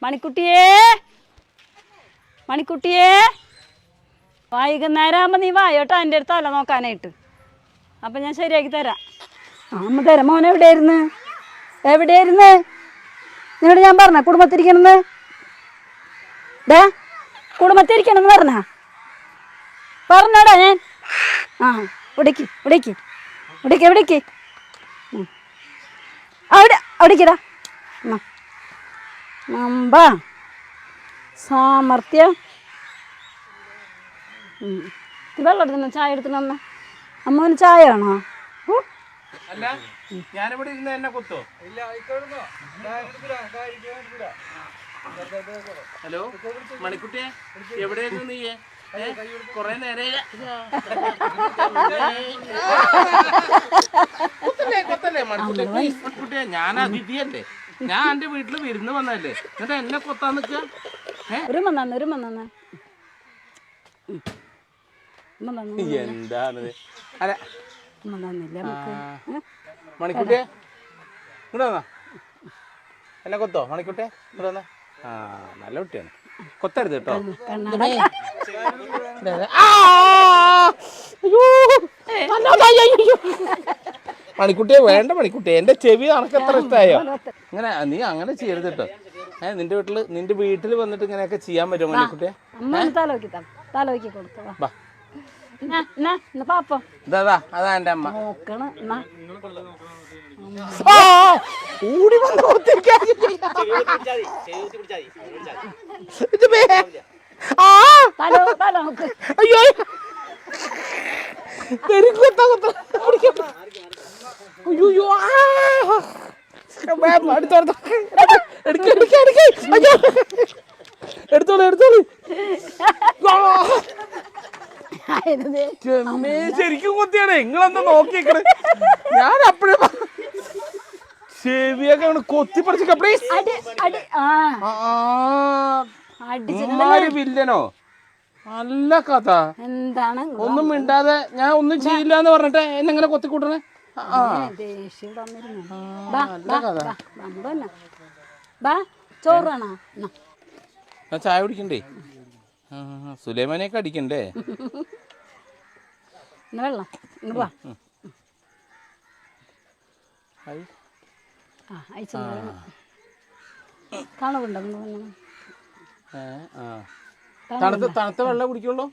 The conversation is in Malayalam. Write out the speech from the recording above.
മണിക്കുട്ടിയേ മണിക്കുട്ടിയേ വൈകുന്നേരം ആകുമ്പോൾ നീ വായോട്ടോ എൻ്റെ അടുത്ത് തല നോക്കാനായിട്ട്. അപ്പം ഞാൻ ശരിയാക്കി തരാം. അമ്മ തരാം. മോൻ എവിടെയായിരുന്നു നിന്നോട് ഞാൻ പറഞ്ഞ കുടുംബത്തിരിക്കണമെന്ന്? കുടുംബത്തിരിക്കണമെന്ന് പറഞ്ഞോടാ ഞാൻ. ആ ഇവിടേക്ക് അവിടേക്കിടാ നമ്പ സാമർത്ഥ്യം. വെള്ളം എടുത്തുന്ന ചായ എടുത്തുന്ന അമ്മന് ചായ ആണോ? ഹലോ മണിക്കുട്ടിയെ, എവിടെയായിരുന്നു നീ? കൊറേ നേരെ മണിക്കുട്ടിയെ, ഞാൻ അതിഥിയല്ലേ, ഞാൻ എന്റെ വീട്ടില് വിരുന്ന് വന്നല്ലേ, എന്നിട്ട് എന്നെ കൊത്താൻ നിൽക്കുക? എന്താണ് അല്ല മണിക്കുട്ടിയെ ഇങ്ങോട്ട് വന്നാ എന്നെ കൊത്തോ? മണിക്കുട്ടിയെ ഇങ്ങോട്ട് വന്നാ. ആ നല്ല കുട്ടിയാണ്, കൊത്തരുത് കേട്ടോ. മണിക്കുട്ടിയെ വേണ്ട മണിക്കുട്ടിയെ, എന്റെ ചെവി അനക്ക് എത്ര ഇഷ്ടമായോ? ഇങ്ങനെ നീ അങ്ങനെ ചെയ്യരുത് കേട്ടോ. നിന്റെ വീട്ടിൽ വന്നിട്ട് ഇങ്ങനെയൊക്കെ ചെയ്യാൻ പറ്റുമോ മണിക്കുട്ടിയെ? അതാ എന്റെ അമ്മ കൂടി വന്ന് അയ്യോ എടുത്തോളൂ. ശരിക്കും കൊത്തിയാണേ, നിങ്ങളെന്താ നോക്കിയേക്കണേ? ഞാൻ അപ്പഴും ചെവിയൊക്കെ കൊത്തി പറിച്ചോ. പ്ലീസ്. വില്ലനോ? നല്ല കഥ. എന്താണ് ഒന്നും മിണ്ടാതെ ഞാൻ ഒന്നും ചെയ്യില്ല എന്ന് പറഞ്ഞിട്ട് എന്നെങ്ങനെ കൊത്തിക്കൂട്ടണേ? ഞാൻ ചായ കുടിക്കണ്ടേ? സുലൈമാനെയൊക്കെ അടിക്കണ്ടേ? വെള്ളം തണുത്ത വെള്ളം കുടിക്കുള്ളൂ.